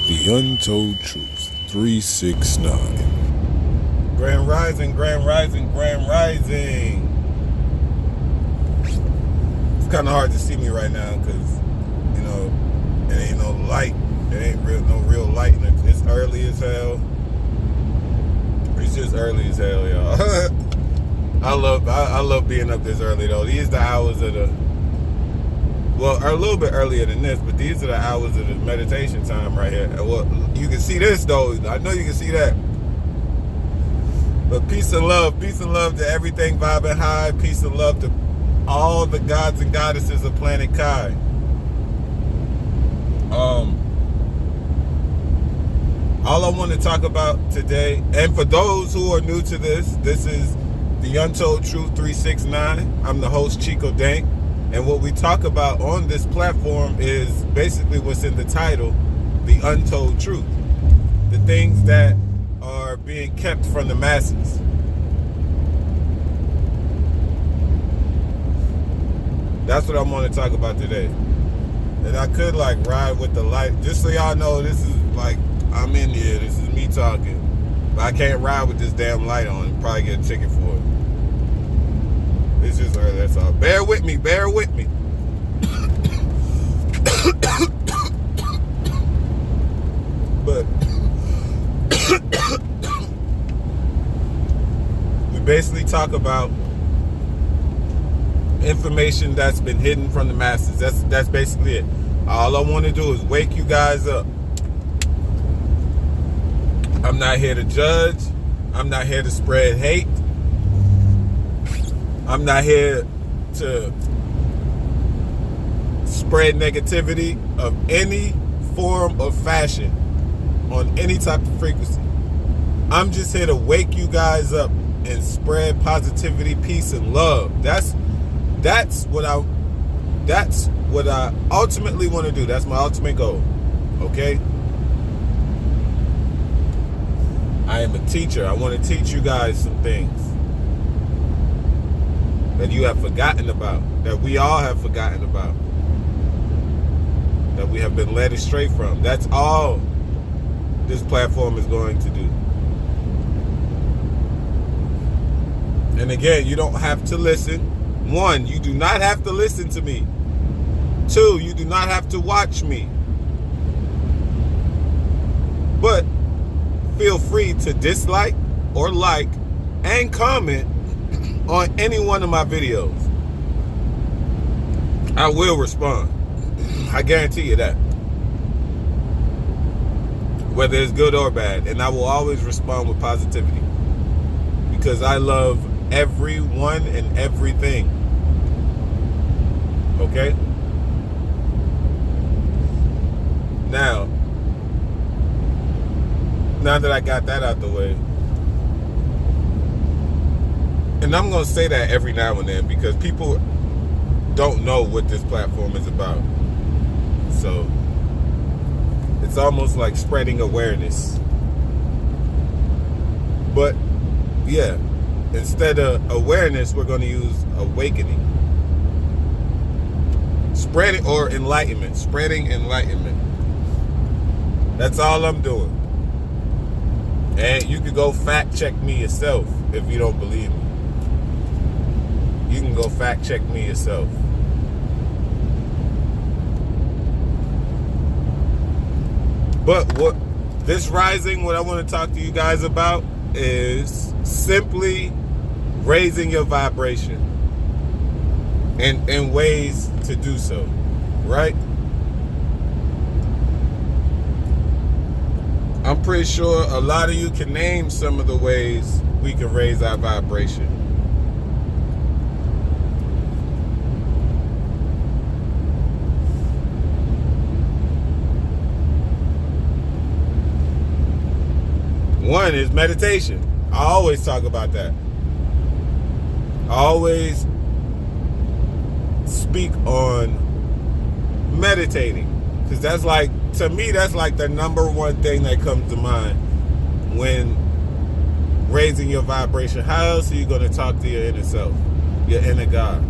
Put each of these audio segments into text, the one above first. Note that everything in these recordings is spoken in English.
The Untold Truth 369. Grand Rising, Grand Rising, Grand Rising. It's kind of hard to see me right now because, it ain't no light. It ain't no real light. It's early as hell. It's just early as hell, y'all. I love being up this early, though. These are the hours of a little bit earlier than this, but these are the hours of the meditation time right here. Well, you can see this, though. I know you can see that. But peace and love to everything vibing high. Peace and love to all the gods and goddesses of planet Kai. All I want to talk about today, and for those who are new to this is the Untold Truth 369. I'm the host, Chico Dank. And what we talk about on this platform is basically what's in the title, the Untold Truth. The things that are being kept from the masses. That's what I want to talk about today. And I could ride with the light. Just so y'all know, this is I'm in here. This is me talking. But I can't ride with this damn light on and probably get a ticket for it. It's just early, that's all. Bear with me. But we basically talk about information that's been hidden from the masses. That's basically it. All I want to do is wake you guys up. I'm not here to judge. I'm not here to spread hate. I'm not here to spread negativity of any form or fashion on any type of frequency. I'm just here to wake you guys up and spread positivity, peace, and love. That's what I ultimately want to do. That's my ultimate goal. Okay? I am a teacher. I want to teach you guys some things that you have forgotten about, that we all have forgotten about, that we have been led astray from. That's all this platform is going to do. And again, you don't have to listen. 1, you do not have to listen to me. 2, you do not have to watch me. But feel free to dislike or like and comment on any one of my videos. I will respond. I guarantee you that. Whether it's good or bad. And I will always respond with positivity. Because I love everyone and everything. Okay? Now that I got that out the way, and I'm going to say that every now and then because people don't know what this platform is about. So it's almost like spreading awareness. But yeah, instead of awareness, we're going to use awakening. Spreading or enlightenment. Spreading enlightenment. That's all I'm doing. And you can go fact check me yourself if you don't believe me. You can go fact check me yourself. But what I want to talk to you guys about is simply raising your vibration and ways to do so, right? I'm pretty sure a lot of you can name some of the ways we can raise our vibration. One is meditation. I always talk about that. I always speak on meditating. Because to me, that's the number one thing that comes to mind when raising your vibration. How else are you going to talk to your inner self, your inner God,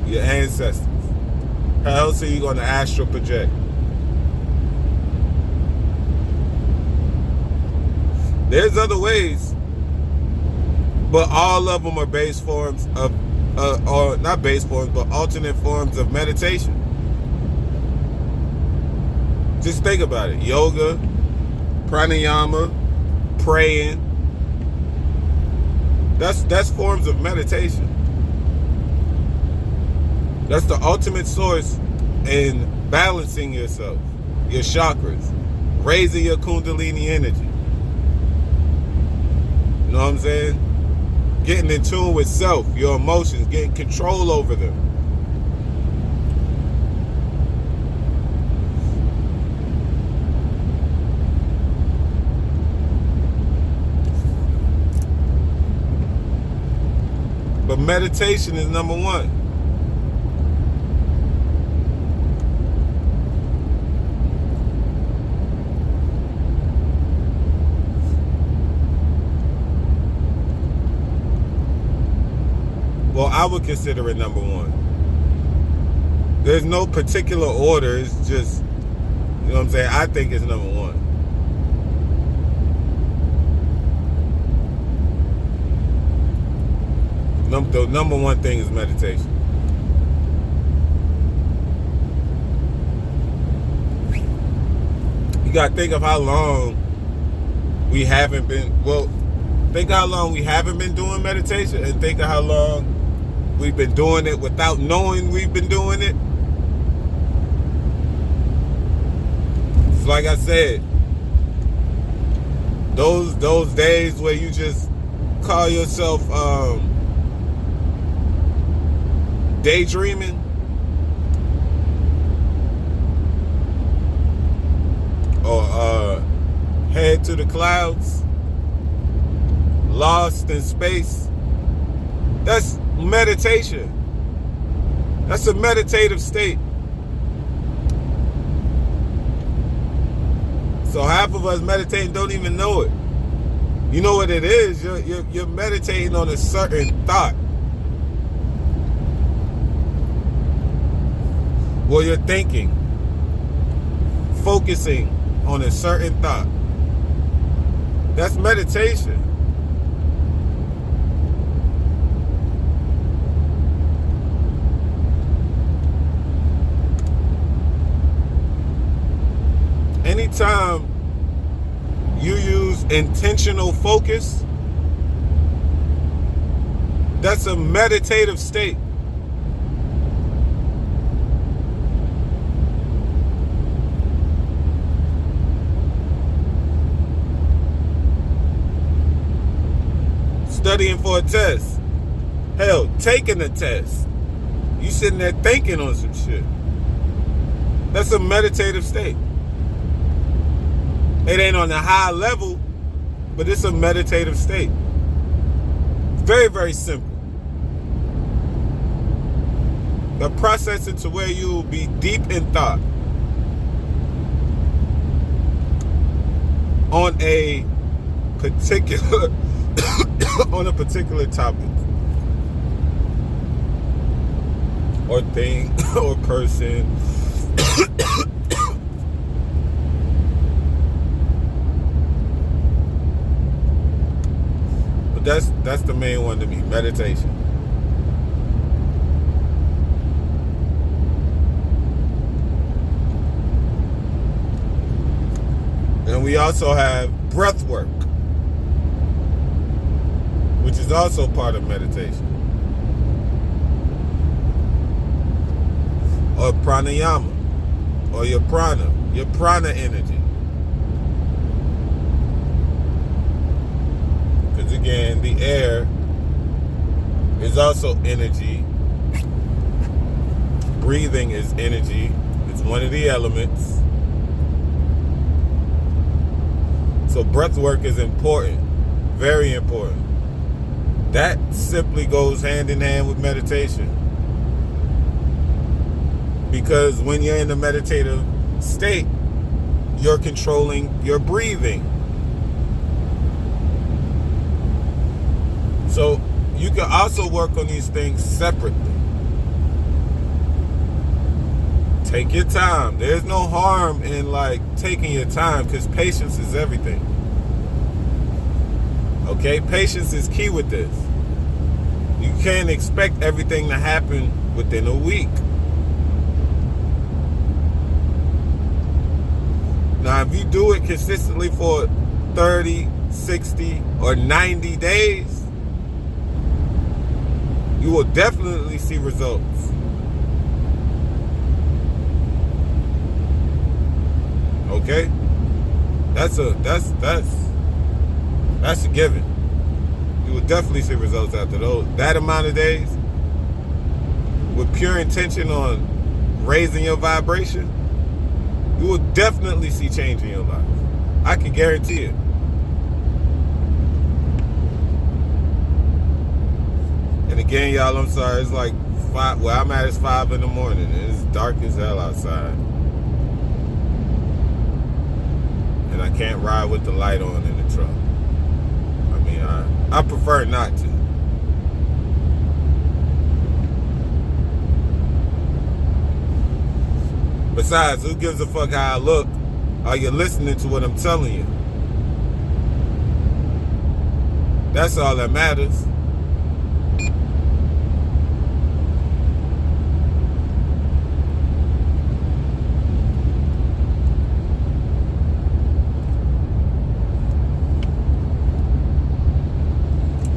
your ancestors? How else are you going to astral project? There's other ways, but all of them are base forms of, or not base forms, but alternate forms of meditation. Just think about it. Yoga, pranayama, praying. That's forms of meditation. That's the ultimate source in balancing yourself, your chakras, raising your kundalini energy. You know what I'm saying? Getting in tune with self, your emotions, getting control over them. But meditation is number one. Well, I would consider it number one. There's no particular order. It's just, you know what I'm saying? I think it's number one. The number one thing is meditation. You got to think of how long we haven't been, think how long we haven't been doing meditation, and think of how long we've been doing it without knowing we've been doing it. It's like I said, those days where you just call yourself daydreaming, or head to the clouds, lost in space. That's meditation. That's a meditative state. So half of us meditating don't even know it. You know what it is? You're meditating on a certain thought. Well, you're thinking, focusing on a certain thought. That's meditation. Anytime you use intentional focus, that's a meditative state. Studying for a test. Hell, taking a test. You sitting there thinking on some shit. That's a meditative state. It ain't on a high level, but it's a meditative state. Very, very simple. The process into where you will be deep in thought on a particular on a particular topic or thing or person. But that's the main one to me, meditation. And we also have breath work, which is also part of meditation. Or pranayama, or your prana energy. Because again, the air is also energy. Breathing is energy. It's one of the elements. So breath work is important, very important. That simply goes hand in hand with meditation. Because when you're in a meditative state, you're controlling your breathing. So you can also work on these things separately. Take your time. There's no harm in like taking your time, because patience is everything. Okay, patience is key with this. You can't expect everything to happen within a week. Now, if you do it consistently for 30, 60, or 90 days, you will definitely see results. Okay? That's a given. You will definitely see results after that amount of days, with pure intention on raising your vibration. You will definitely see change in your life. I can guarantee it. And again, y'all, I'm sorry. It's like 5. Where I'm at is 5 in the morning. And it's dark as hell outside. And I can't ride with the light on in the truck. I mean, I prefer not to. Besides, who gives a fuck how I look? Are you listening to what I'm telling you? That's all that matters.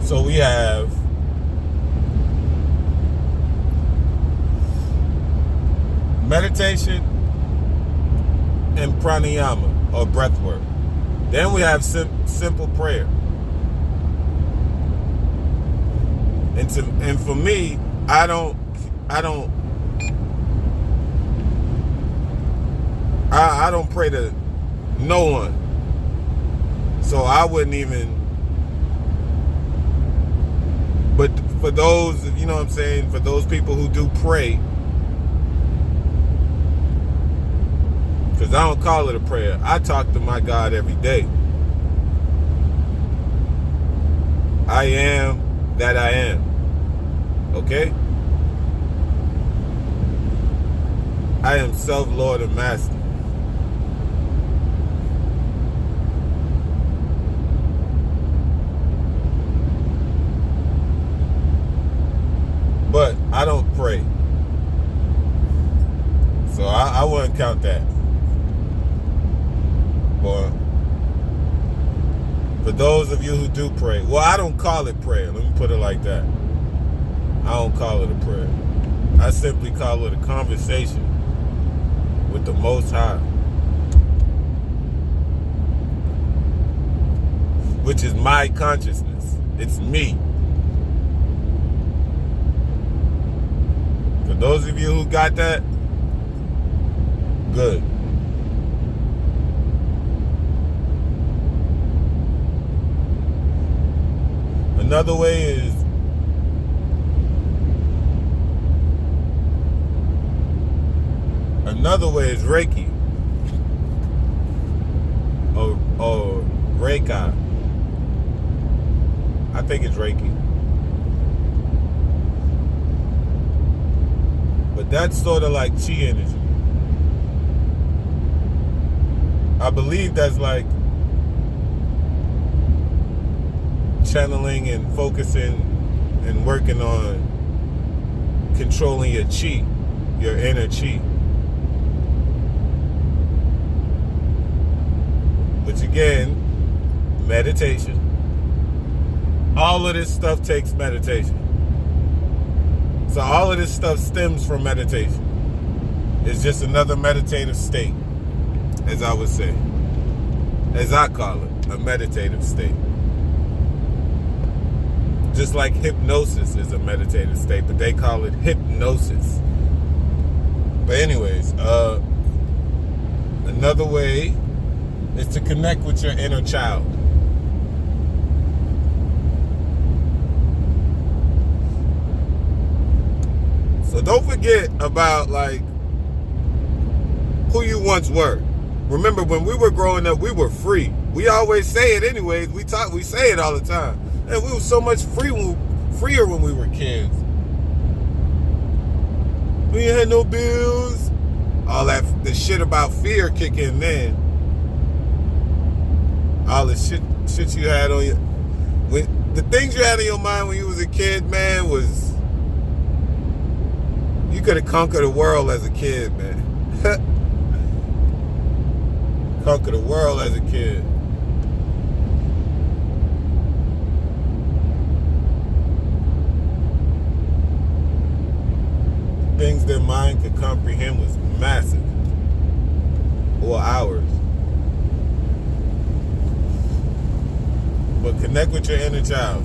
So we have meditation and pranayama, or breath work. Then we have simple prayer. And for me, I don't pray to no one. So I wouldn't even. But for those, you know what I'm saying, for those people who do pray, because I don't call it a prayer. I talk to my God every day. I am that I am. Okay? I am self, Lord, and Master. But I don't pray. So I wouldn't count that. But for those of you who do pray, well, I don't call it prayer. Let me put it like that. I don't call it a prayer. I simply call it a conversation with the Most High, which is my consciousness. It's me. For those of you who got that, good. Another way is Reiki or Reiki. I think it's Reiki. But that's sort of like chi energy. I believe that's like channeling and focusing and working on controlling your chi, your inner chi. Which again, meditation. All of this stuff takes meditation. So all of this stuff stems from meditation. It's just another meditative state, as I would say. As I call it, a meditative state. Just like hypnosis is a meditative state, but they call it hypnosis. But anyways, another way is to connect with your inner child. So don't forget about like who you once were. Remember when we were growing up, we were free. We always say it anyways. We say it all the time. And we were so much freer when we were kids. We ain't had no bills. all that the shit about fear kick in then. All the shit you had on your the things you had in your mind when you was a kid, man, was you could have conquered the world as a kid, man. Conquer the world as a kid. Things their mind could comprehend was massive. Or ours. But connect with your inner child.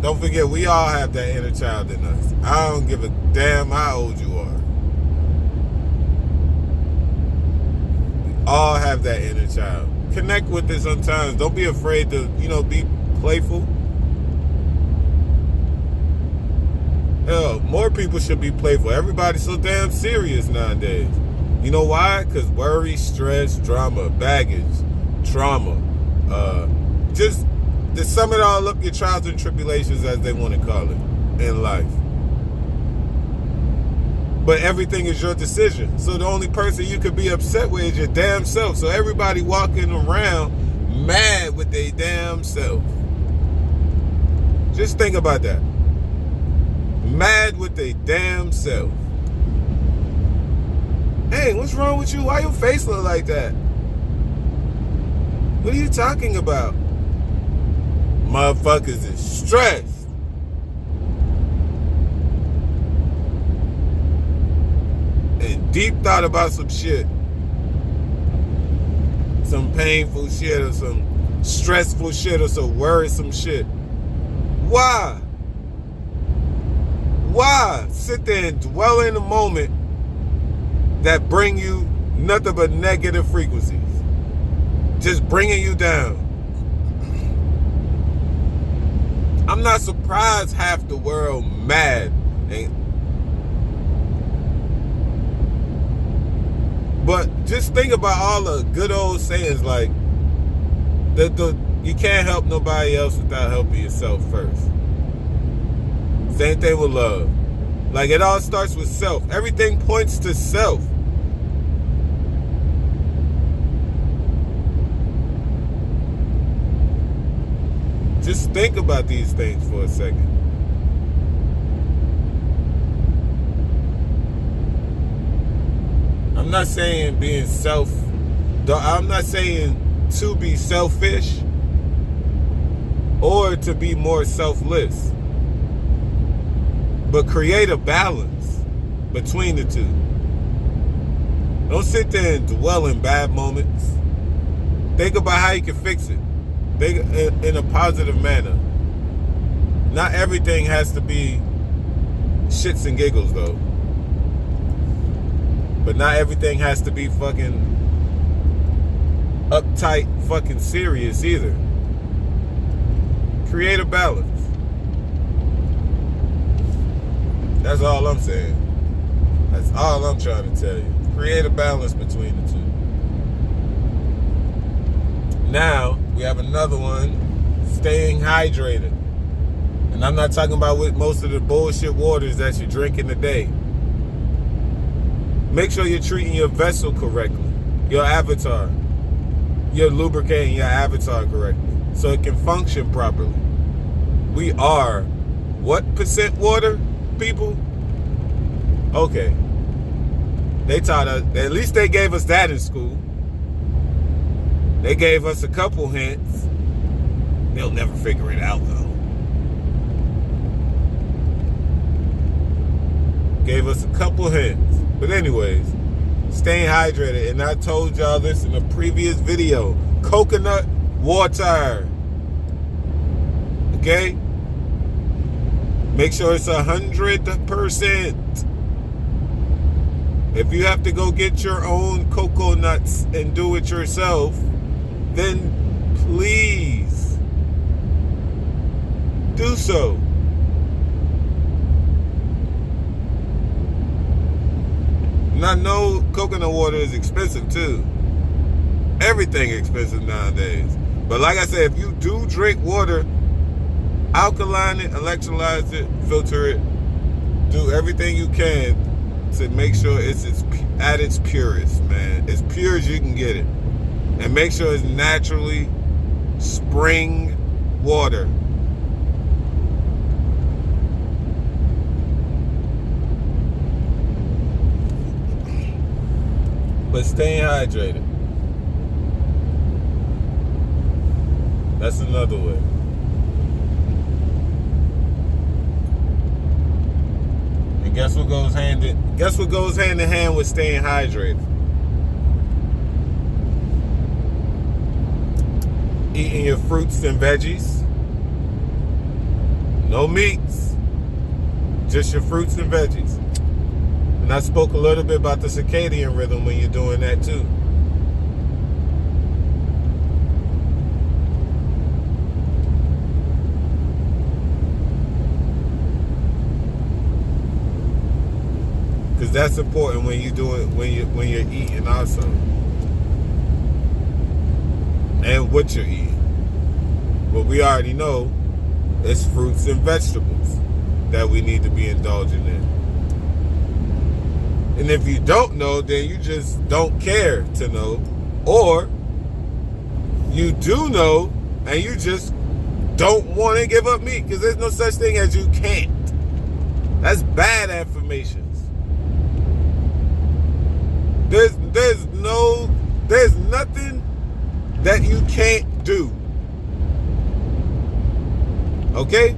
Don't forget, we all have that inner child in us. I don't give a damn how old you are. We all have that inner child. Connect with it sometimes. Don't be afraid to, be playful. Hell, more people should be playful. Everybody's so damn serious nowadays. You know why? Because worry, stress, drama, baggage, trauma. Just to sum it all up, your trials and tribulations, as they want to call it, in life. But everything is your decision. So the only person you could be upset with is your damn self. So everybody walking around mad with their damn self. Just think about that. Mad with their damn self. Hey, what's wrong with you? Why your face look like that? What are you talking about? Motherfuckers is stressed. And deep thought about some shit. Some painful shit or some stressful shit or some worrisome shit. Why? Why sit there and dwell in the moment that bring you nothing but negative frequencies? Just bringing you down. I'm not surprised half the world mad. But just think about all the good old sayings like you can't help nobody else without helping yourself first. Same thing with love. Like, it all starts with self. Everything points to self. Just think about these things for a second. I'm not saying I'm not saying to be selfish or to be more selfless. But create a balance between the two. Don't sit there and dwell in bad moments. Think about how you can fix it. Think in a positive manner. Not everything has to be shits and giggles, though. But not everything has to be fucking uptight, fucking serious either. Create a balance. That's all I'm saying. That's all I'm trying to tell you. Create a balance between the two. Now, we have another one, staying hydrated. And I'm not talking about with most of the bullshit waters that you drink in the day. Make sure you're treating your vessel correctly. Your avatar. You're lubricating your avatar correctly so it can function properly. We are what % water, people? Okay. They taught us, at least they gave us that in school. They gave us a couple hints. They'll never figure it out, though. Gave us a couple hints. But anyways, staying hydrated. And I told y'all this in a previous video. Coconut water. Okay? Make sure it's 100%. If you have to go get your own coconuts and do it yourself, then please do so. And I know coconut water is expensive too. Everything expensive nowadays. But like I said, if you do drink water, alkaline it, electrolyze it, filter it, do everything you can to make sure it's at its purest, man. As pure as you can get it. And make sure it's naturally spring water. But staying hydrated. That's another way. And guess what goes hand in hand with staying hydrated? Eating your fruits and veggies. No meats. Just your fruits and veggies. And I spoke a little bit about the circadian rhythm when you're doing that too. Because that's important when you do it when you're eating also. And what you're eating. But we already know it's fruits and vegetables that we need to be indulging in. And if you don't know, then you just don't care to know. Or you do know and you just don't want to give up meat, because there's no such thing as you can't. That's bad affirmations. There's nothing that you can't do. Okay?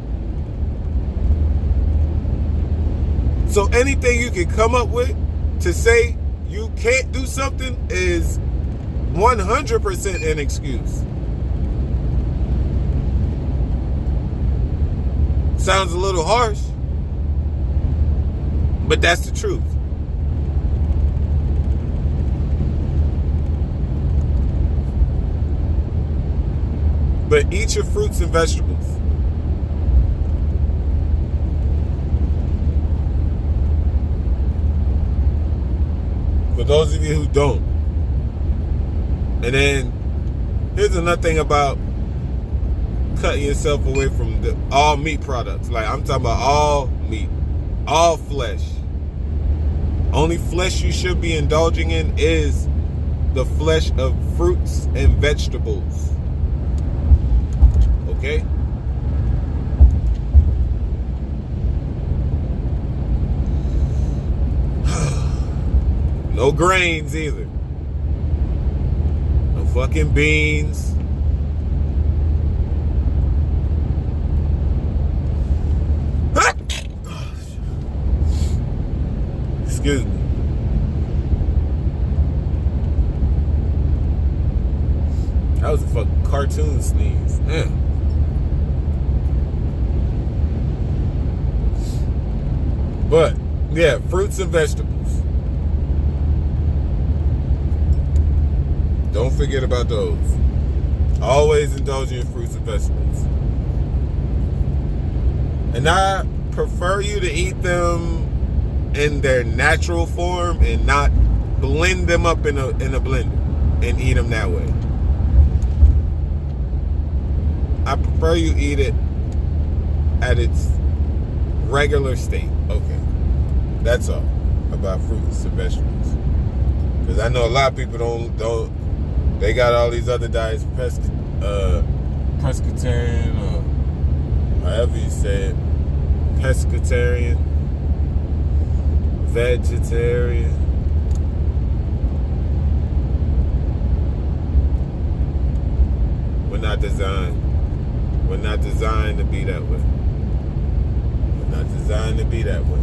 So anything you can come up with to say you can't do something is 100% an excuse. Sounds a little harsh, but that's the truth. But eat your fruits and vegetables. For those of you who don't. And then here's another thing about cutting yourself away from all meat products. Like, I'm talking about all meat, all flesh. Only flesh you should be indulging in is the flesh of fruits and vegetables. Okay? No grains either. No fucking beans. Excuse me. That was a fucking cartoon sneeze. Yeah. But, yeah, fruits and vegetables. Don't forget about those. Always indulge in fruits and vegetables. And I prefer you to eat them in their natural form and not blend them up in a blender and eat them that way. I prefer you eat it at its regular state. Okay. That's all about fruits and vegetables. Because I know a lot of people don't they got all these other diets, pescatarian, or however you say it, pescatarian, vegetarian. We're not designed to be that way. We're not designed to be that way.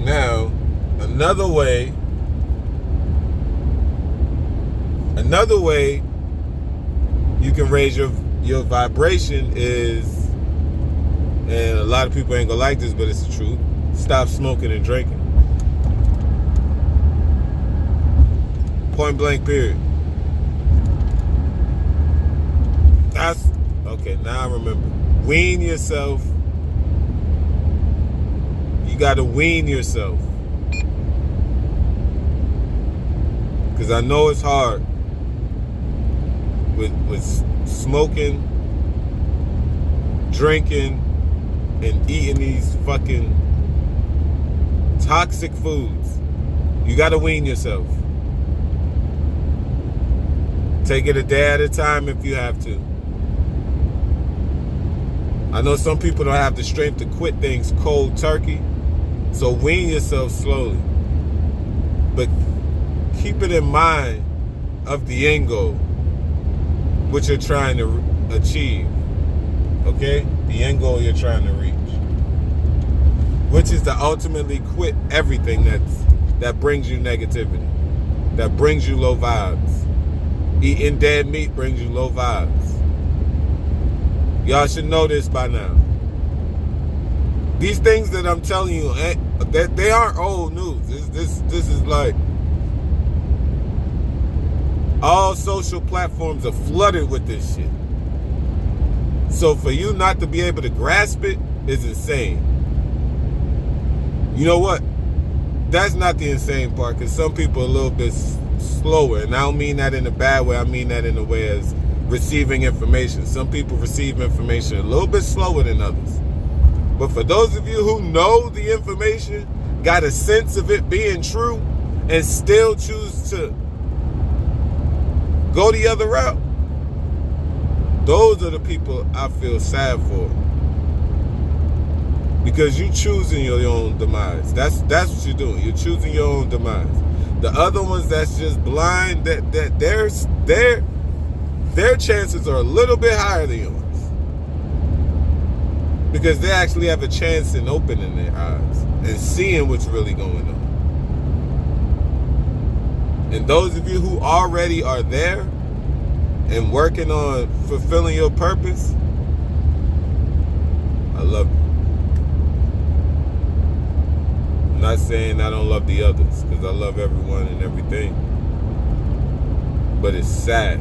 Now, another way you can raise your vibration is, and a lot of people ain't gonna like this, but it's the truth, stop smoking and drinking. Point blank, period. That's okay. Now I remember. Wean yourself. You got to wean yourself. Because I know it's hard with smoking drinking and eating these fucking toxic foods. You gotta wean yourself. Take it a day at a time if you have to. I know some people don't have the strength to quit things cold turkey, so wean yourself slowly. But keep it in mind of the end goal, what you're trying to achieve. Okay? The end goal you're trying to reach. Which is to ultimately quit everything that brings you negativity, that brings you low vibes. Eating dead meat brings you low vibes. Y'all should know this by now. These things that I'm telling you, they aren't old news. This is like, all social platforms are flooded with this shit. So for you not to be able to grasp it is insane. You know what? That's not the insane part, because some people are a little bit slower. And I don't mean that in a bad way. I mean that in a way as receiving information. Some people receive information a little bit slower than others. But for those of you who know the information, got a sense of it being true, and still choose to go the other route, those are the people I feel sad for. Because you choosing your own demise. That's what you're doing. You're choosing your own demise. The other ones that's just blind, that their chances are a little bit higher than yours. Because they actually have a chance in opening their eyes and seeing what's really going on. And those of you who already are there and working on fulfilling your purpose, I love you. I'm not saying I don't love the others, because I love everyone and everything. But it's sad.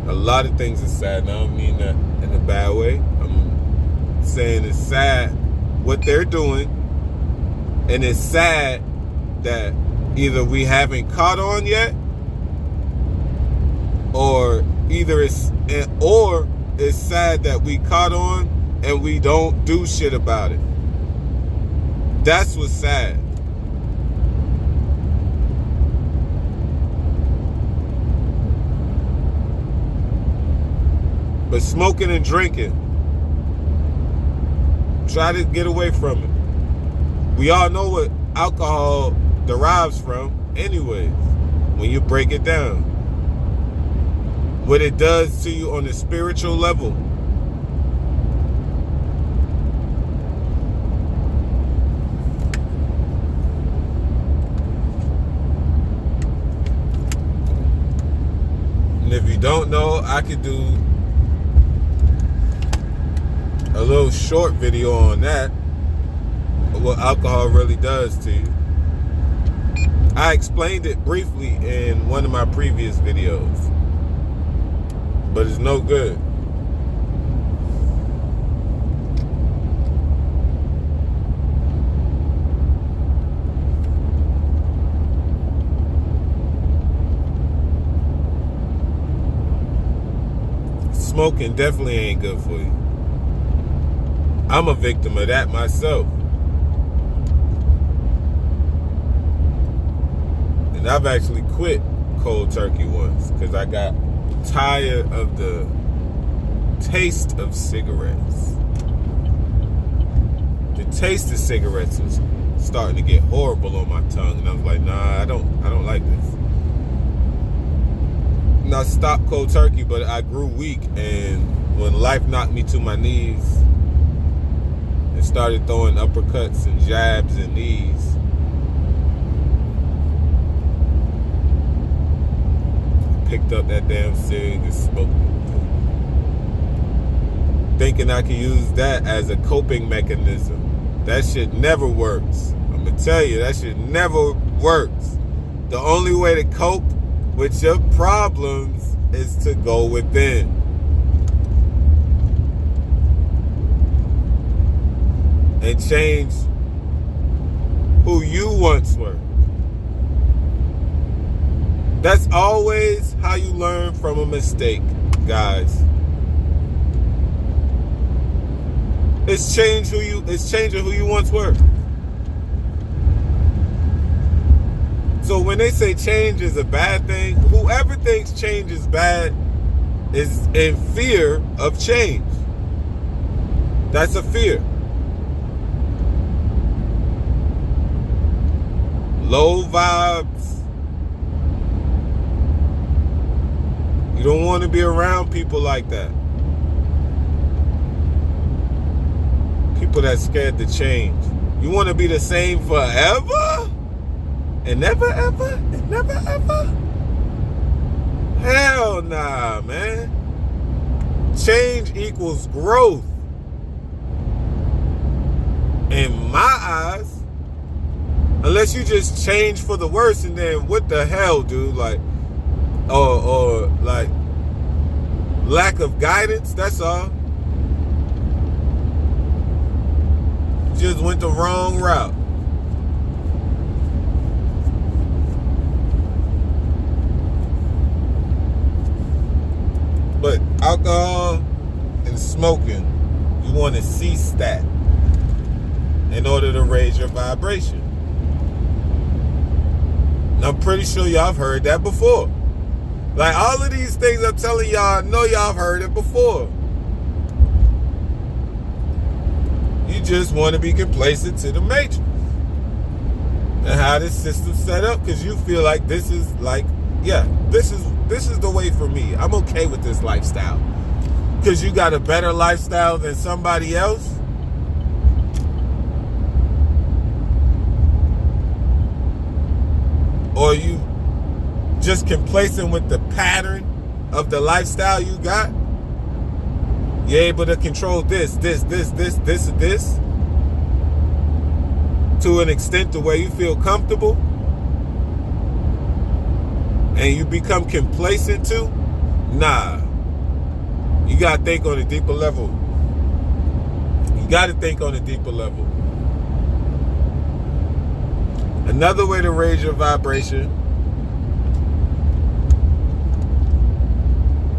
A lot of things are sad, and I don't mean that in a bad way. I'm saying it's sad what they're doing, and it's sad that either we haven't caught on yet, or it's sad that we caught on and we don't do shit about it. That's what's sad. But smoking and drinking, try to get away from it. We all know what alcohol derives from anyways, when you break it down. What it does to you on a spiritual level. And if you don't know, I could do a little short video on that, what alcohol really does to you. I explained it briefly in one of my previous videos, but it's no good. Smoking definitely ain't good for you. I'm a victim of that myself. And I've actually quit cold turkey once because I got tired of the taste of cigarettes. The taste of cigarettes was starting to get horrible on my tongue, and I was like, nah, I don't like this. And I stopped cold turkey, but I grew weak, and when life knocked me to my knees and started throwing uppercuts and jabs and knees, I picked up that damn cig and smoked it, thinking I could use that as a coping mechanism. That shit never works. I'm gonna tell you, that shit never works. The only way to cope with your problems is to go within. And change who you once were. That's always how you learn from a mistake. guys. It's changing who you once were. So when they say change is a bad thing, whoever thinks change is bad is in fear of change. That's a fear. Low vibes. You don't want to be around people like that. People that's scared to change. You want to be the same forever? And never ever? And never ever? Hell nah, man. Change equals growth. In my eyes. Unless you just change for the worse, and then what the hell, dude? Like, or like lack of guidance, that's all. Just went the wrong route. But alcohol and smoking, you want to cease that in order to raise your vibration. And I'm pretty sure y'all have heard that before. Like all of these things I'm telling y'all, I know y'all have heard it before. You just want to be complacent to the matrix and how this system's set up, because you feel like this is like, yeah, this is the way for me. I'm okay with this lifestyle. Because you got a better lifestyle than somebody else. Or you just complacent with the pattern of the lifestyle you got. You're able to control this to an extent to where you feel comfortable. And you become complacent too? Nah. You gotta think on a deeper level. You gotta think on a deeper level. Another way to raise your vibration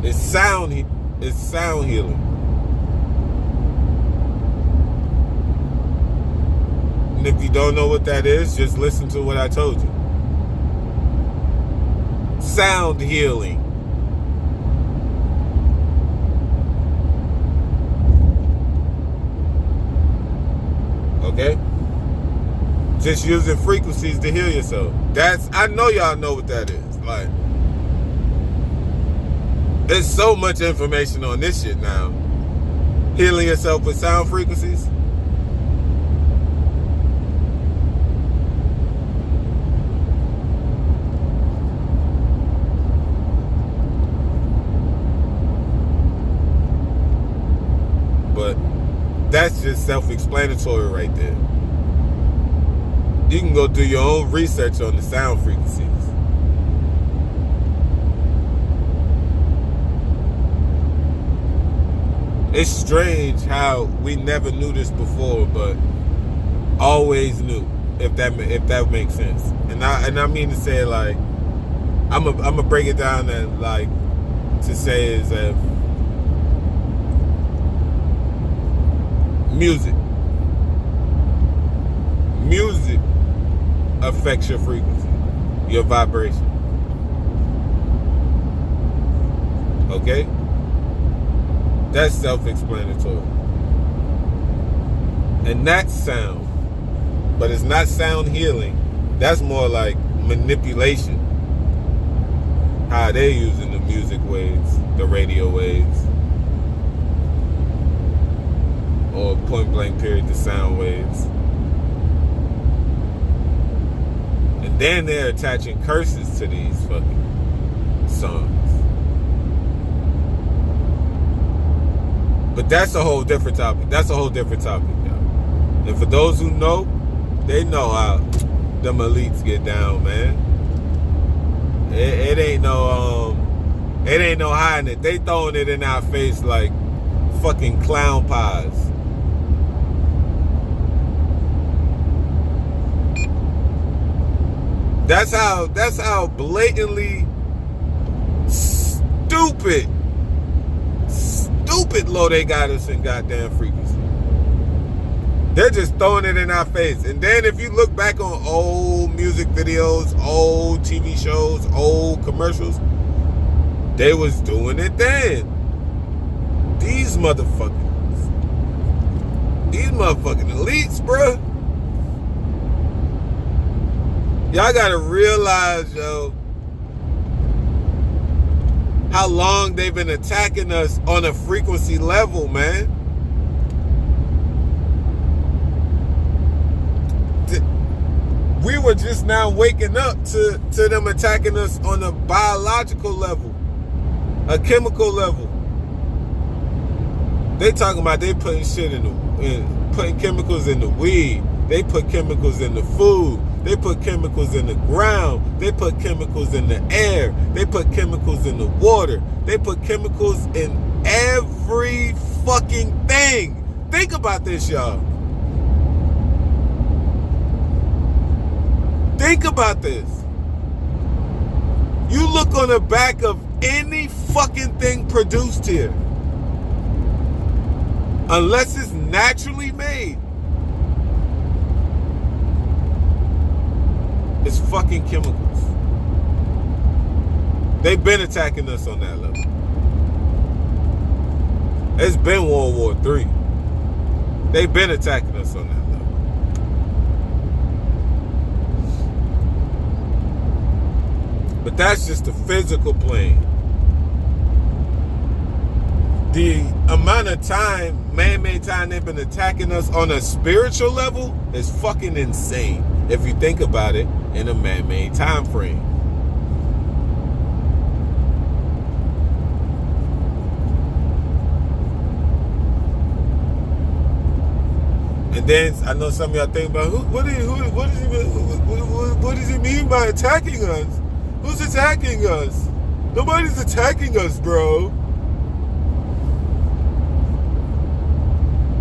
is sound healing. And if you don't know what that is, just listen to what I told you. Sound healing. Okay? Just using frequencies to heal yourself. I know y'all know what that is. Like, there's so much information on this shit now. Healing yourself with sound frequencies. But that's just self-explanatory right there. You can go do your own research on the sound frequencies. It's strange how we never knew this before, but always knew, if that makes sense. And I mean to say, like, I'm gonna break it down and like to say is that music affects your frequency, your vibration. Okay? That's self-explanatory. And that's sound. But it's not sound healing. That's more like manipulation. How they're using the music waves, the radio waves. Or point blank period, the sound waves. And then they're attaching curses to these fucking songs. But that's a whole different topic. Y'all. And for those who know, they know how them elites get down, man. It ain't no hiding it. They throwing it in our face like fucking clown pies. That's how blatantly stupid stupid low they got us in goddamn frequency. They're just throwing it in our face. And then if you look back on old music videos, old TV shows, old commercials, they was doing it then. These motherfucking elites, bruh. Y'all gotta realize, yo, how long they've been attacking us on a frequency level, man. We were just now waking up to them attacking us on a biological level, a chemical level. They talking about they putting shit putting chemicals in the weed. They put chemicals in the food. They put chemicals in the ground. They put chemicals in the air. They put chemicals in the water. They put chemicals in every fucking thing. Think about this, y'all. Think about this. You look on the back of any fucking thing produced here, unless it's naturally made, it's fucking chemicals. They've been attacking us on that level. It's been World War III. They've been attacking us on that level. But that's just the physical plane. The amount of time, man-made time they've been attacking us on a spiritual level is fucking insane if you think about it in a man-made time frame. And then I know some of y'all think about what does he mean by attacking us? Who's attacking us? Nobody's attacking us, bro.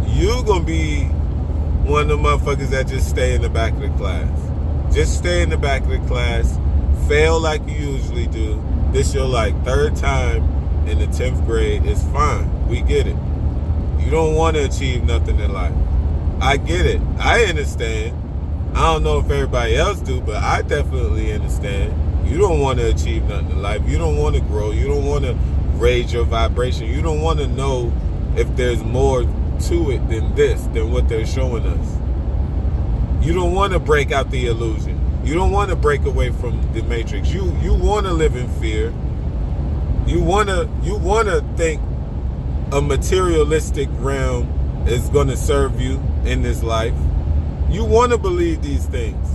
You gonna be one of the motherfuckers that just stay in the back of the class. Just stay in the back of the class. Fail like you usually do. This your like third time in the 10th grade. It's fine. We get it. You don't want to achieve nothing in life. I get it. I understand. I don't know if everybody else do, but I definitely understand. You don't want to achieve nothing in life. You don't want to grow. You don't want to raise your vibration. You don't want to know if there's more to it than what they're showing us. You don't want to break out the illusion. You don't want to break away from the matrix. You want to live in fear. You want to think a materialistic realm is going to serve you in this life. You want to believe these things.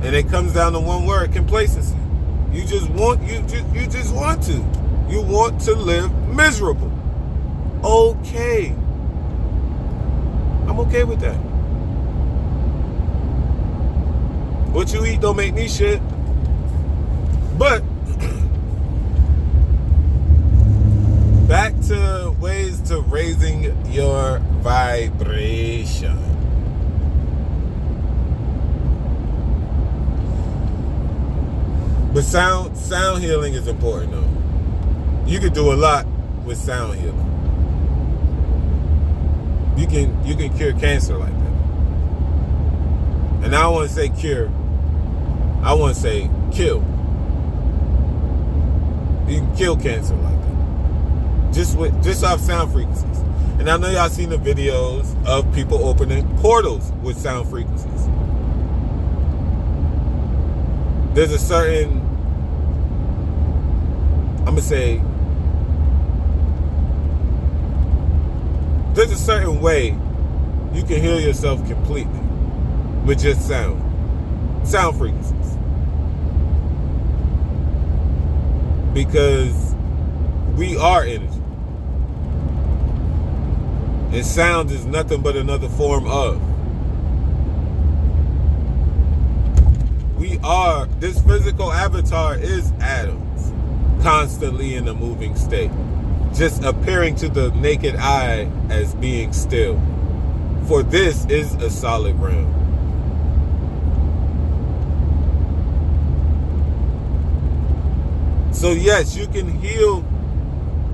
And it comes down to one word: complacency. You just want to. You want to live miserable. Okay. I'm okay with that. What you eat don't make me shit. But back to ways to raising your vibration. But sound healing is important though. You can do a lot with sound healing. You can cure cancer like that. And I don't want to say cure. I want to say kill. You can kill cancer like that. Just off sound frequencies. And I know y'all seen the videos of people opening portals with sound frequencies. There's a certain, there's a certain way you can heal yourself completely with just sound frequencies. Because we are energy. And sound is nothing but another form of. This physical avatar is atoms, constantly in a moving state, just appearing to the naked eye as being still. For this is a solid realm. So yes, you can heal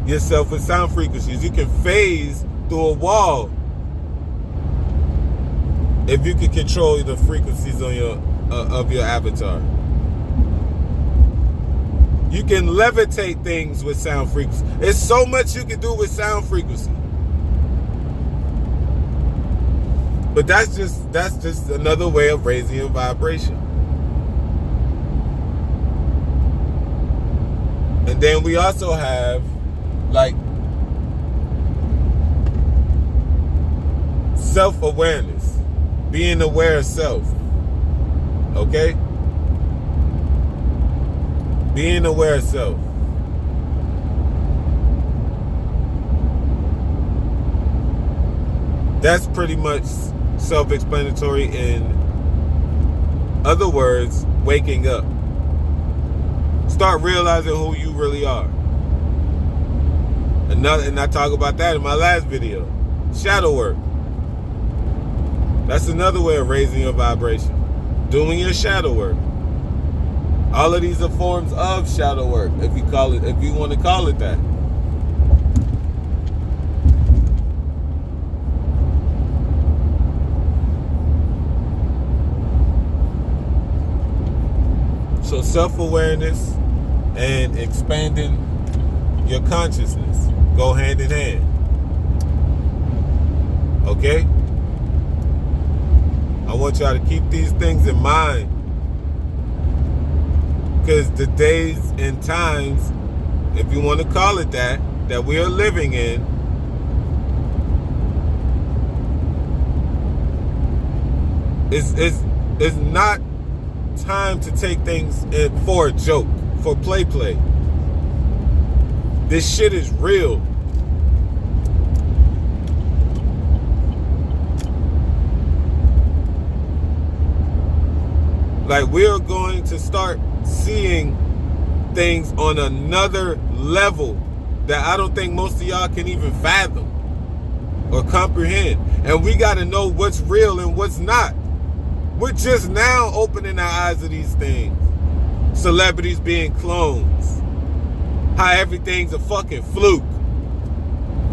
yourself with sound frequencies. You can phase through a wall if you can control the frequencies on your of your avatar. You can levitate things with sound frequency. There's so much you can do with sound frequency. But that's just another way of raising your vibration. And then we also have like self-awareness, being aware of self. Okay? Being aware of self. That's pretty much self-explanatory. In other words, waking up. Start realizing who you really are. And I talk about that in my last video. Shadow work. That's another way of raising your vibration. Doing your shadow work. All of these are forms of shadow work, if you want to call it that. So self-awareness and expanding your consciousness go hand in hand. Okay? I want y'all to keep these things in mind, because the days and times, if you want to call it that we are living in, is not time to take things for a joke, for play. This shit is real. Like, we're going to start seeing things on another level that I don't think most of y'all can even fathom or comprehend. And we got to know what's real and what's not. We're just now opening our eyes to these things. Celebrities being clones. How everything's a fucking fluke.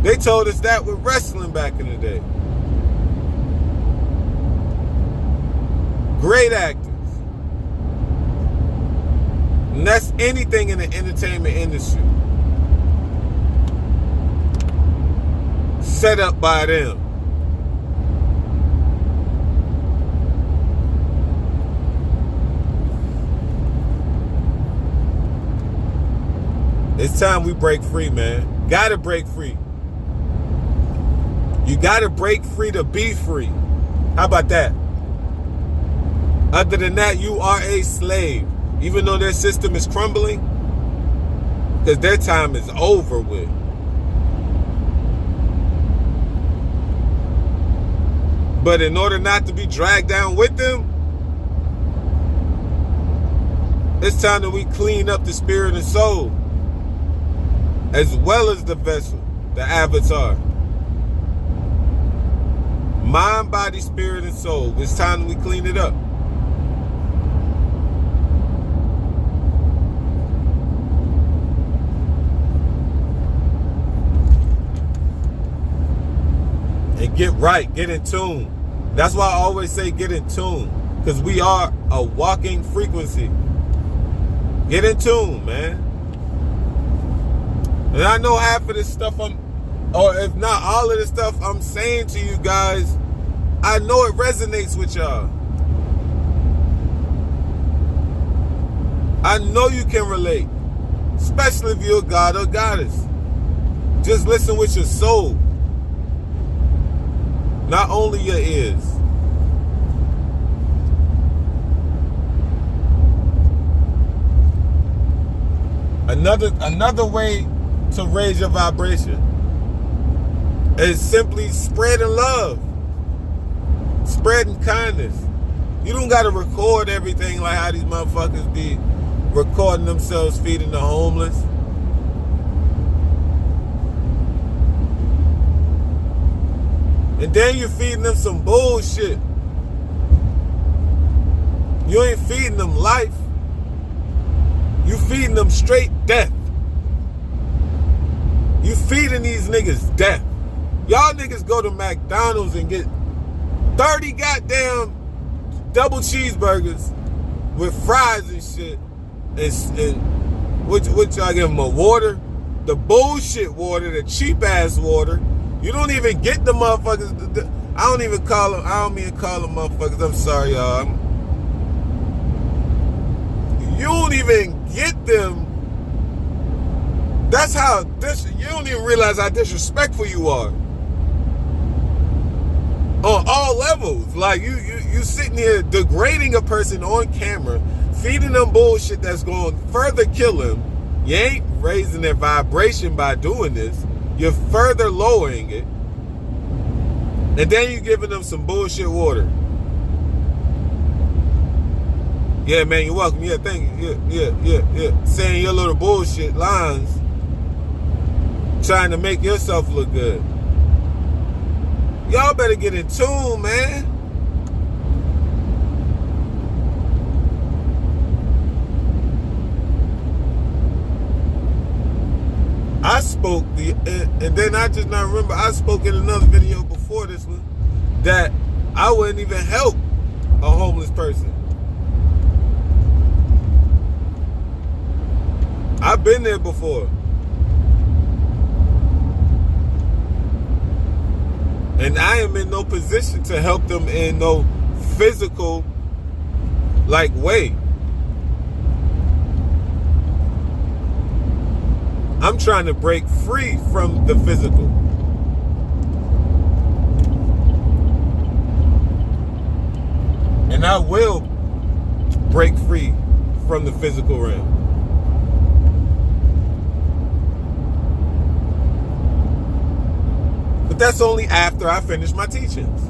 They told us that with wrestling back in the day. Great actors. And that's anything in the entertainment industry. Set up by them. It's time we break free, man. Gotta break free. You gotta break free to be free. How about that? Other than that, you are a slave. Even though their system is crumbling, because their time is over with. But in order not to be dragged down with them, it's time that we clean up the spirit and soul, as well as the vessel, the avatar. Mind, body, spirit, and soul. It's time that we clean it up. And get right, get in tune. That's why I always say get in tune, because we are a walking frequency. Get in tune, man. And I know half of this stuff or if not all of this stuff I'm saying to you guys, I know it resonates with y'all. I know you can relate, especially if you're a god or goddess. Just listen with your soul. Not only your ears. Another way to raise your vibration is simply spreading love, spreading kindness. You don't gotta record everything like how these motherfuckers be recording themselves feeding the homeless. And then you're feeding them some bullshit. You ain't feeding them life. You feeding them straight death. You feeding these niggas death. Y'all niggas go to McDonald's and get 30 goddamn double cheeseburgers with fries and shit. And what y'all give them, a water? The bullshit water, the cheap ass water. You don't even get the motherfuckers. I don't even call them. I don't mean to call them motherfuckers. I'm sorry, y'all. You don't even get them. That's how you don't even realize how disrespectful you are. On all levels. Like you sitting here degrading a person on camera, feeding them bullshit that's going to further kill them. You ain't raising their vibration by doing this. You're further lowering it. And then you're giving them some bullshit water. Yeah, man, you're welcome. Yeah, thank you. Yeah. Saying your little bullshit lines. Trying to make yourself look good. Y'all better get in tune, man. I spoke and then I just not remember, I spoke in another video before this one that I wouldn't even help a homeless person. I've been there before. And I am in no position to help them in no physical way. I'm trying to break free from the physical. And I will break free from the physical realm. But that's only after I finish my teachings.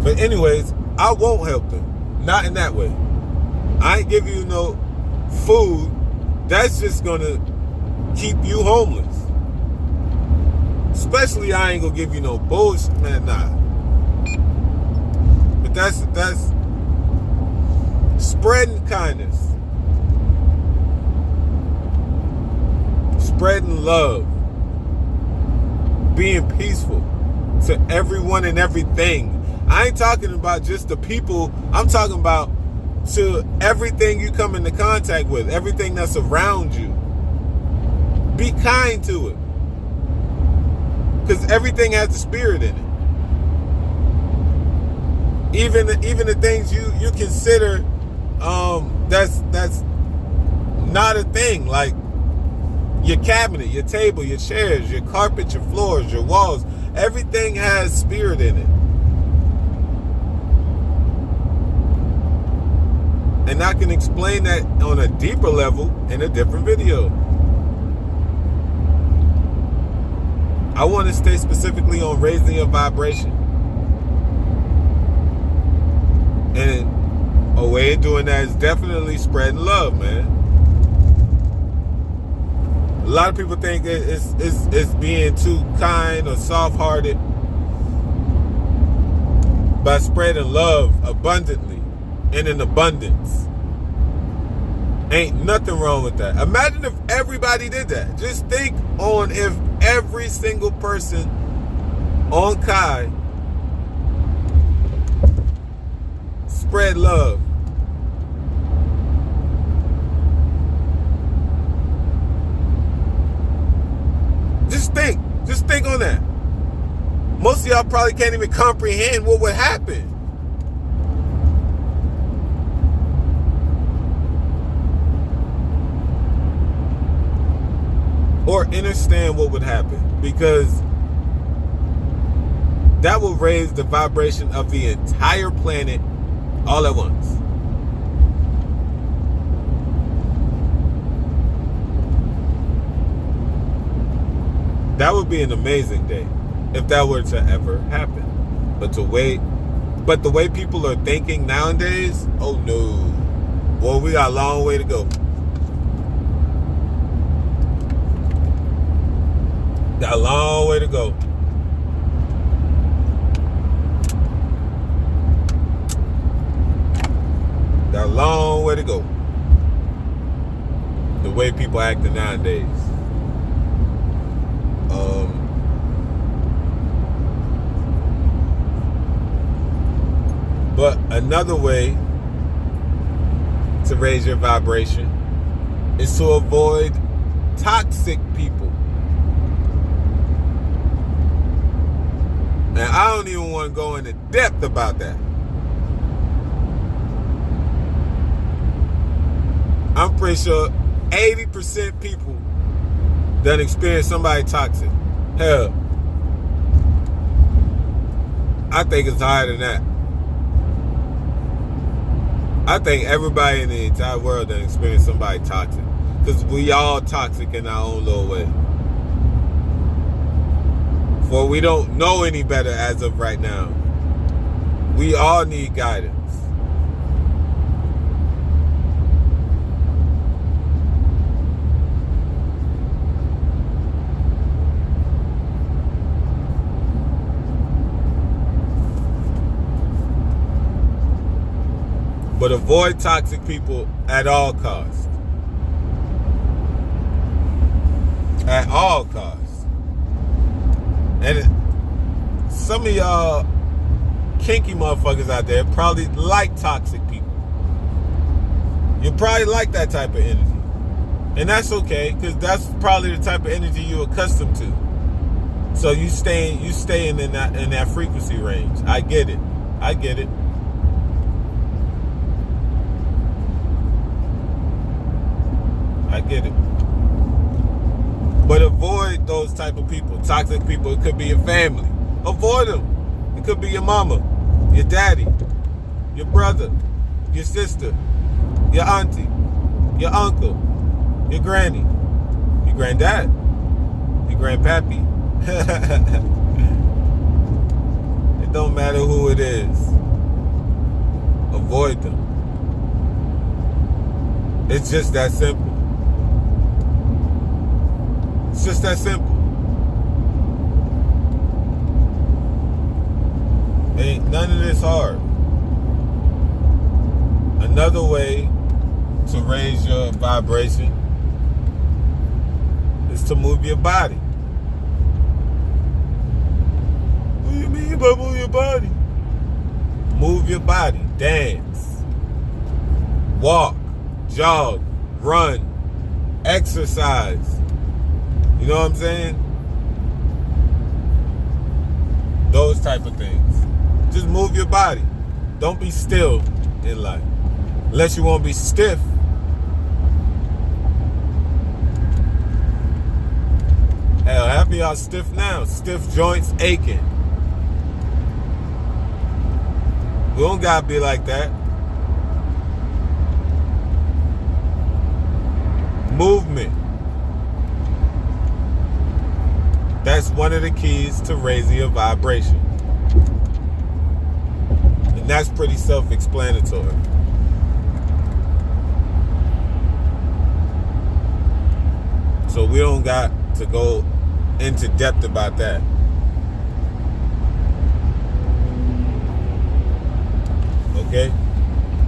But anyways, I won't help them. Not in that way. I ain't give you no food. That's just gonna keep you homeless. Especially I ain't gonna give you no bullshit, man, nah. But that's spreading kindness. Spreading love. Being peaceful to everyone and everything. I ain't talking about just the people. I'm talking about to everything you come into contact with. Everything that's around you. Be kind to it. Because everything has a spirit in it. Even the things you consider that's not a thing, like your cabinet, your table, your chairs, your carpet, your floors, your walls, everything has spirit in it. And I can explain that on a deeper level in a different video. I want to stay specifically on raising your vibration. And a way of doing that is definitely spreading love, man. A lot of people think it's being too kind or soft-hearted by spreading love abundantly and in abundance. Ain't nothing wrong with that. Imagine if everybody did that. Just think on if every single person on Kai spread love. Just think on that. Most of y'all probably can't even comprehend what would happen. Or understand what would happen. Because that will raise the vibration of the entire planet all at once. That would be an amazing day if that were to ever happen. But the way people are thinking nowadays, oh no. Well, we got a long way to go. Got a long way to go. Got a long way to go. The way people acting nowadays. But another way to raise your vibration is to avoid toxic people. And I don't even want to go into depth about that. I'm pretty sure 80% people that experience somebody toxic. Hell, I think it's higher than that. I think everybody in the entire world that experience somebody toxic. Because we all toxic in our own little way. For we don't know any better as of right now. We all need guidance. But avoid toxic people at all costs. At all costs. And some of y'all kinky motherfuckers out there probably like toxic people. You probably like that type of energy. And that's okay, because that's probably the type of energy you're accustomed to. So you staying in that frequency range. I get it. I get it. But avoid those type of people. Toxic people. It could be your family. Avoid them. It could be your mama, your daddy, your brother, your sister, your auntie, your uncle, your granny, your granddad, your grandpappy. It don't matter who it is. Avoid them. It's just that simple. It's just that simple. Ain't none of this hard. Another way to raise your vibration is to move your body. What do you mean by move your body? Move your body. Dance. Walk. Jog. Run. Exercise. You know what I'm saying? Those type of things. Just move your body. Don't be still in life. Unless you want to be stiff. Hell, half of y'all stiff now. Stiff joints aching. We don't gotta be like that. Movement. That's one of the keys to raising your vibration. And that's pretty self-explanatory. So we don't got to go into depth about that. Okay?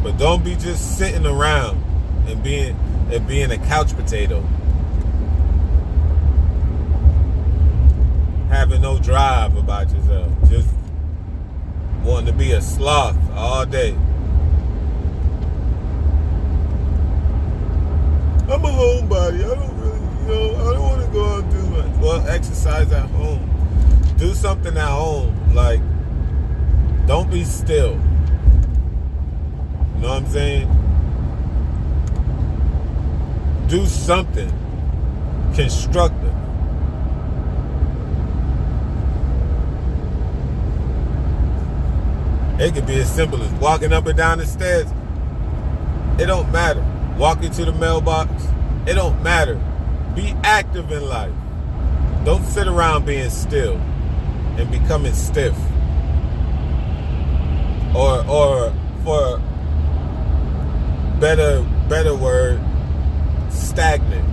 But don't be just sitting around and being a couch potato. Having no drive about yourself. Just wanting to be a sloth all day. I'm a homebody. I don't really, I don't want to go out and do much. Well, exercise at home. Do something at home. Like, don't be still. You know what I'm saying? Do something constructive. It could be as simple as walking up and down the stairs. It don't matter. Walking to the mailbox. It don't matter. Be active in life. Don't sit around being still and becoming stiff. Or for better word, stagnant.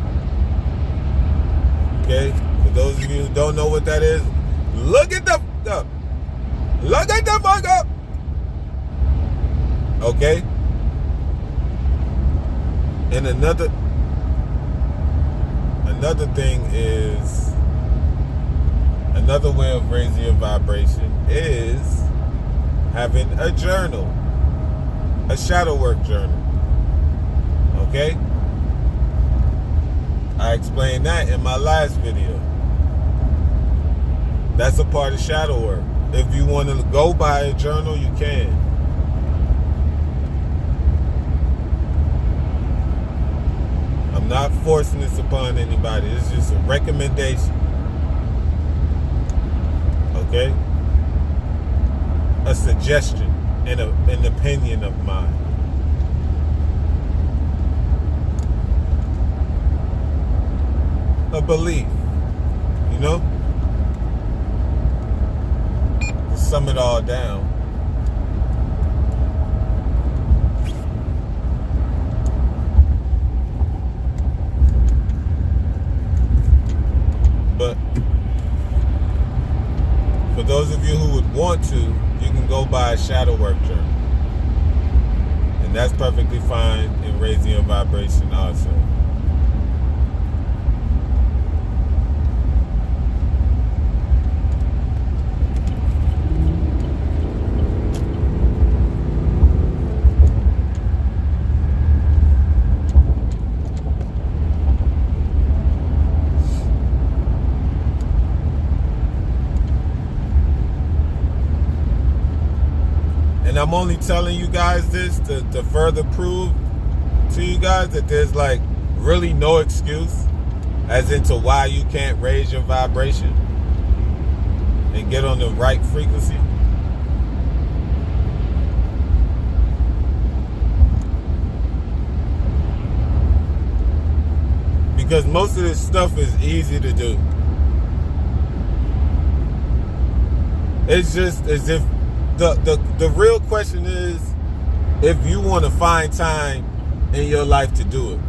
Okay? For those of you who don't know what that is, look at the fuck up. Okay? And another thing is, another way of raising your vibration is having a journal, a shadow work journal. Okay? I explained that in my last video. That's a part of shadow work. If you want to go by a journal, you can. I'm not forcing this upon anybody. It's just a recommendation. Okay? A suggestion and an opinion of mine. A belief. You know? To sum it all down. But for those of you who would want to, you can go buy a shadow work journal. And that's perfectly fine in raising your vibration also. And I'm only telling you guys this to further prove to you guys that there's like really no excuse as into why you can't raise your vibration and get on the right frequency. Because most of this stuff is easy to do. It's just as if the real question is if you want to find time in your life to do it,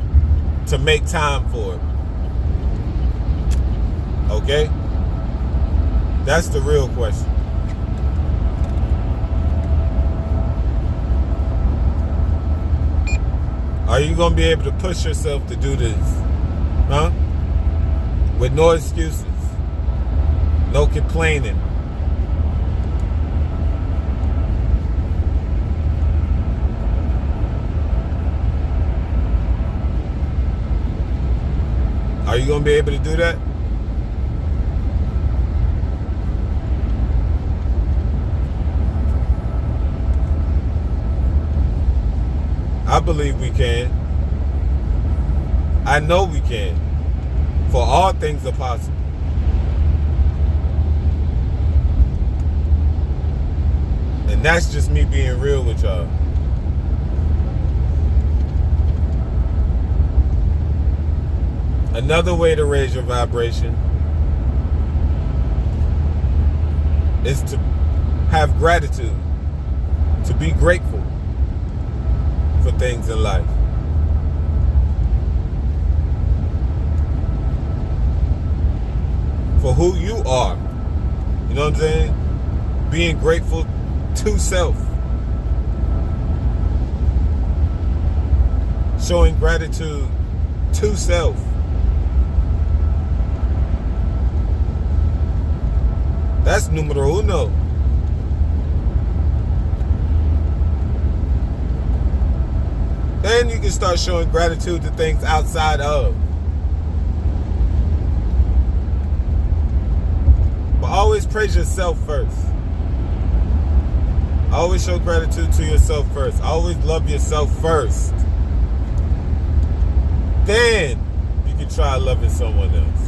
to make time for it. Okay? That's the real question. Are you going to be able to push yourself to do this? Huh? With no excuses. No complaining. Are you going to be able to do that? I believe we can. I know we can. For all things are possible. And that's just me being real with y'all. Another way to raise your vibration is to have gratitude, to be grateful for things in life. For who you are. You know what I'm saying? Being grateful to self. Showing gratitude to self. That's numero uno. Then you can start showing gratitude to things outside of. But always praise yourself first. Always show gratitude to yourself first. Always love yourself first. Then you can try loving someone else.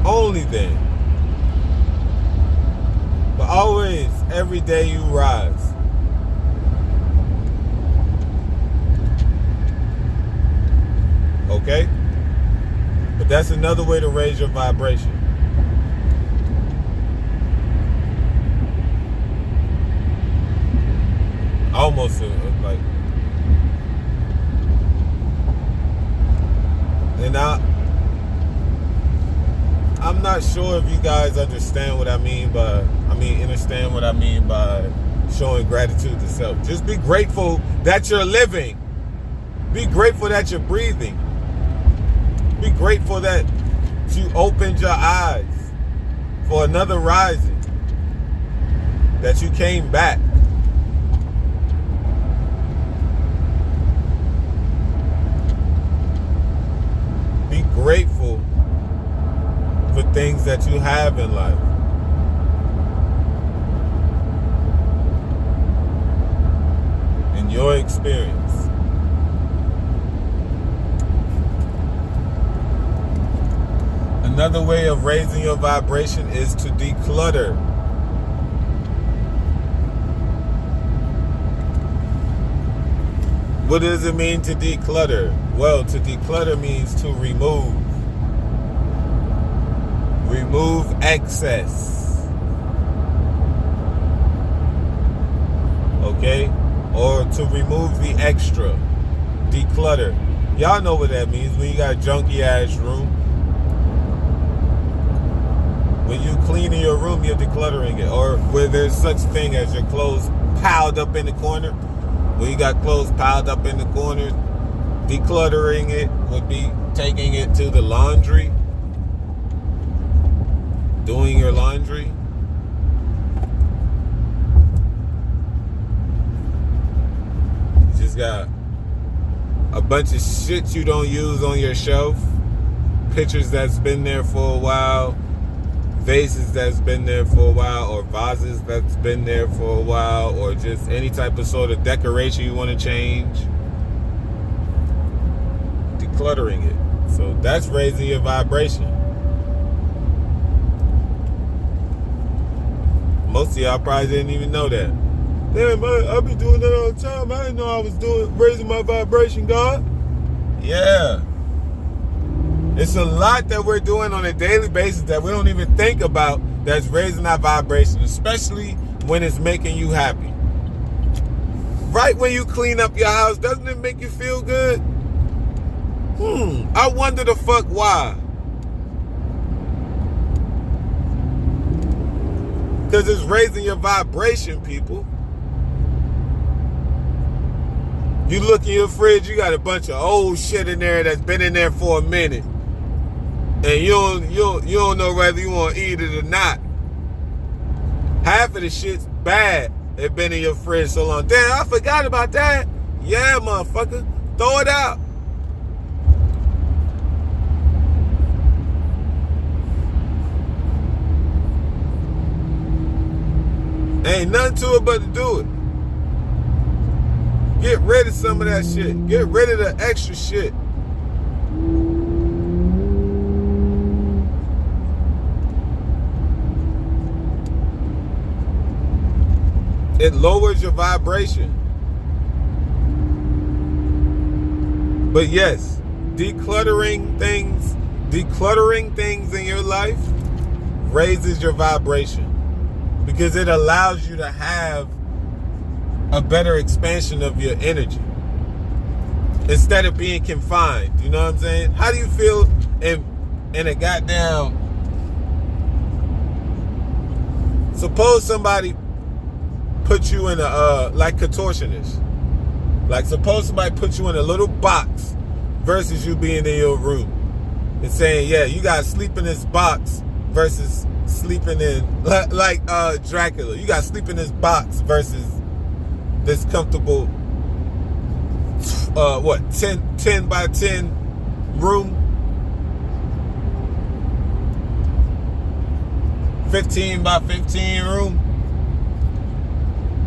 Only then. But always, every day you rise. Okay? But that's another way to raise your vibration. Almost like, and I'm not sure if you guys understand what I mean by, understand what I mean by showing gratitude to self. Just be grateful that you're living. Be grateful that you're breathing. Be grateful that you opened your eyes for another rising, that you came back. Be grateful for things that you have in life. In your experience. Another way of raising your vibration is to declutter. What does it mean to declutter? Well, to declutter means to remove. Remove excess. Okay? Or to remove the extra. Declutter. Y'all know what that means when you got a junky ass room. When you cleaning your room, you're decluttering it. Or where there's such thing as your clothes piled up in the corner. When you got clothes piled up in the corner, decluttering it would be taking it to the laundry. Doing your laundry. You just got a bunch of shit you don't use on your shelf. Pictures that's been there for a while. Vases that's been there for a while, or vases that's been there for a while, or just any type of sort of decoration you want to change. Decluttering it. So that's raising your vibration. Most of y'all probably didn't even know that. Damn, I be doing that all the time. I didn't know I was raising my vibration, God. Yeah. It's a lot that we're doing on a daily basis that we don't even think about that's raising our vibration, especially when it's making you happy. Right when you clean up your house, doesn't it make you feel good? I wonder the fuck why. Because it's raising your vibration, people. You look in your fridge, you got a bunch of old shit in there that's been in there for a minute. And you don't know whether you want to eat it or not. Half of the shit's bad. It been in your fridge so long. Damn, I forgot about that. Yeah, motherfucker. Throw it out. Ain't nothing to it but to do it. Get rid of some of that shit. Get rid of the extra shit. It lowers your vibration. But yes, decluttering things in your life raises your vibration because it allows you to have a better expansion of your energy instead of being confined. You know what I'm saying? How do you feel in a goddamn... Suppose somebody put you in a like contortionist. Like suppose somebody put you in a little box versus you being in your room and saying, yeah, you gotta sleep in this box versus sleeping in like Dracula. You gotta sleep in this box versus this comfortable 10 by 10 room, 15 by 15 room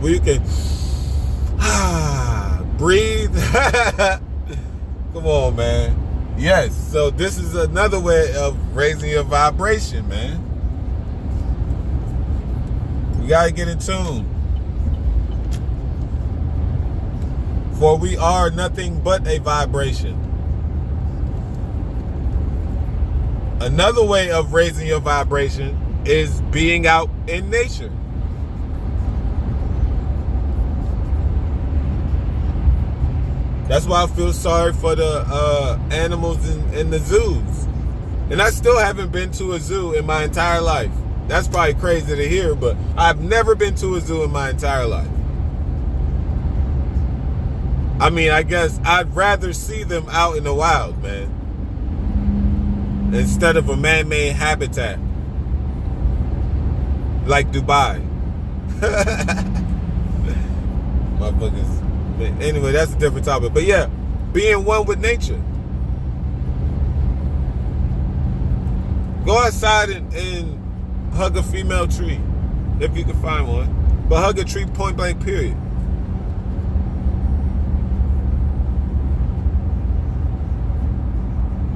where you can breathe. Come on, man. Yes, so this is another way of raising your vibration, man. We gotta get in tune. For we are nothing but a vibration. Another way of raising your vibration is being out in nature. That's why I feel sorry for the animals in the zoos. And I still haven't been to a zoo in my entire life. That's probably crazy to hear, but I've never been to a zoo in my entire life. I mean, I guess I'd rather see them out in the wild, man, instead of a man-made habitat like Dubai. Motherfuckers. Anyway, that's a different topic. But yeah, being one with nature. Go outside and hug a female tree, if you can find one. But hug a tree point blank, period.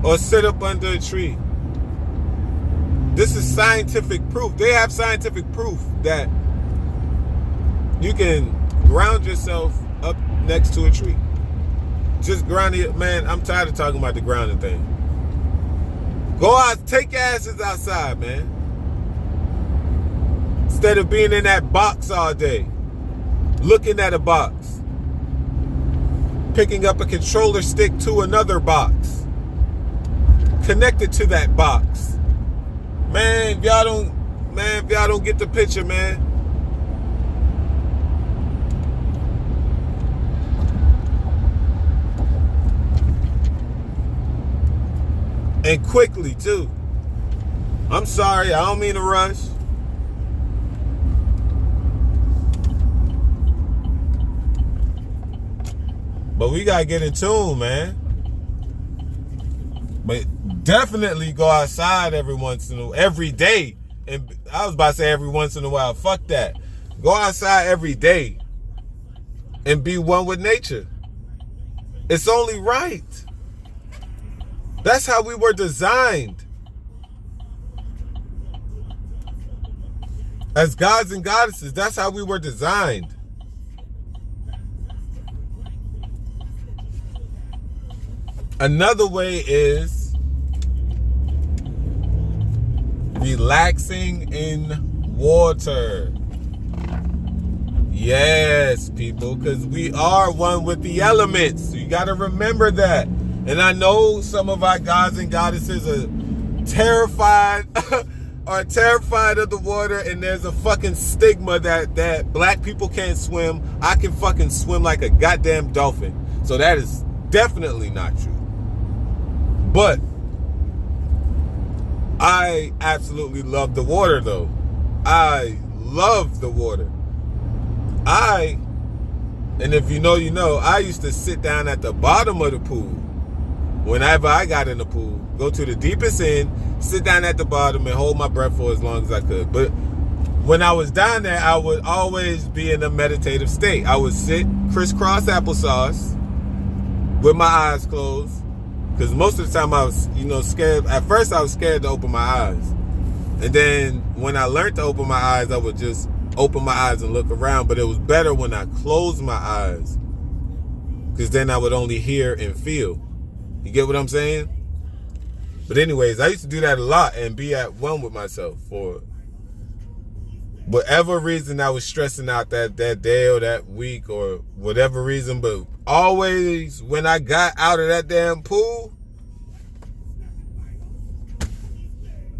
Or sit up under a tree. This is scientific proof. They have scientific proof that you can ground yourself up next to a tree. Just ground it. Man, I'm tired of talking about the grounding thing. Go out, take your asses outside, man. Instead of being in that box all day, looking at a box, picking up a controller stick to another box, connected to that box. Man, if y'all don't get the picture, man. And quickly, too. I'm sorry, I don't mean to rush. But we gotta get in tune, man. But definitely go outside every day. And I was about to say every once in a while. Fuck that. Go outside every day and be one with nature. It's only right. That's how we were designed. As gods and goddesses, that's how we were designed. Another way is relaxing in water. Yes, people, because we are one with the elements. You got to remember that. And I know some of our gods and goddesses are terrified of the water, and there's a fucking stigma that black people can't swim. I can fucking swim like a goddamn dolphin. So that is definitely not true. But I absolutely love the water, though. I love the water. And if you know, you know, I used to sit down at the bottom of the pool. Whenever I got in the pool, go to the deepest end, sit down at the bottom and hold my breath for as long as I could. But when I was down there, I would always be in a meditative state. I would sit crisscross applesauce with my eyes closed. Because most of the time I was, scared. At first I was scared to open my eyes. And then when I learned to open my eyes, I would just open my eyes and look around. But it was better when I closed my eyes. Because then I would only hear and feel. You get what I'm saying? But anyways, I used to do that a lot and be at one with myself for whatever reason I was stressing out that day or that week or whatever reason. But always when I got out of that damn pool,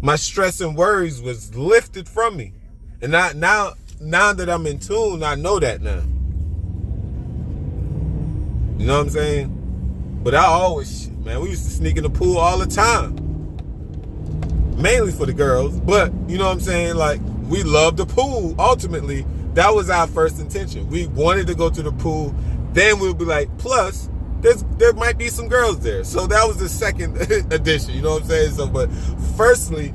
my stress and worries was lifted from me. And now that I'm in tune, I know that now. You know what I'm saying? But I always, we used to sneak in the pool all the time. Mainly for the girls. But, you know what I'm saying? Like, we loved the pool. Ultimately, that was our first intention. We wanted to go to the pool. Then we'll be like, plus, there might be some girls there. So that was the second addition. You know what I'm saying? So, but firstly,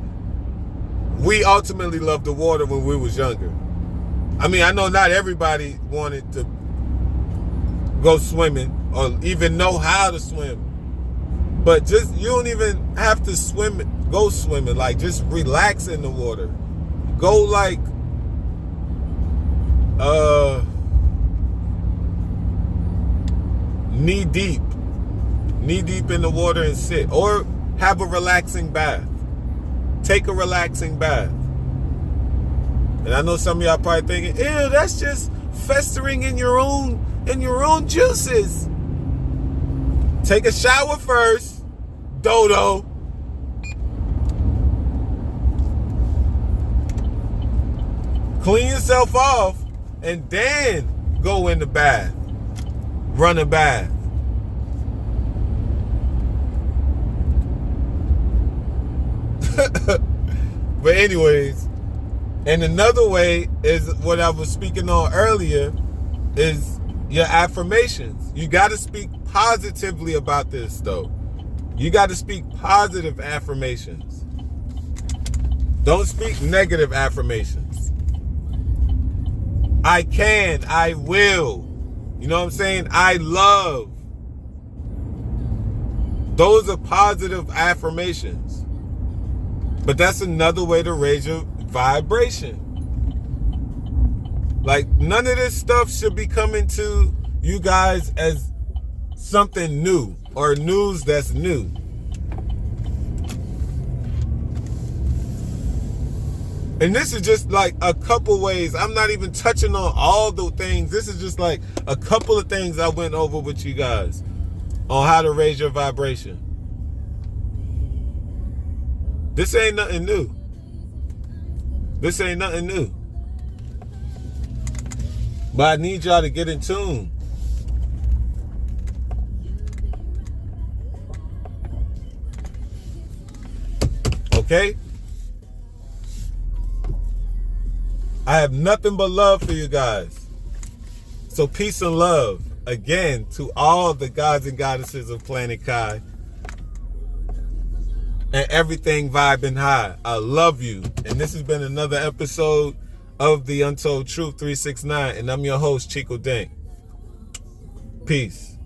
we ultimately loved the water when we was younger. I mean, I know not everybody wanted to go swimming or even know how to swim. But just, you don't even have to go swimming. Like, just relax in the water. Go like, knee deep in the water and sit. Or have a relaxing bath. Take a relaxing bath. And I know some of y'all probably thinking, ew, that's just festering in your own juices. Take a shower first, dodo. Clean yourself off and then go in the bath. run a bath. But anyways, and another way is what I was speaking on earlier is your affirmations. You got to speak positively about this though. You got to speak positive affirmations. Don't speak negative affirmations. I can, I will. You know what I'm saying? I love. Those are positive affirmations. But that's another way to raise your vibration. Like, none of this stuff should be coming to you guys as something new or news that's new. And this is just like a couple ways. I'm not even touching on all the things. This is just like a couple of things I went over with you guys on how to raise your vibration. This ain't nothing new. This ain't nothing new. But I need y'all to get in tune. Okay? I have nothing but love for you guys. So peace and love again to all the gods and goddesses of Planet Kai. And everything vibing high. I love you. And this has been another episode of the Untold Truth 369. And I'm your host, Chico Dink. Peace.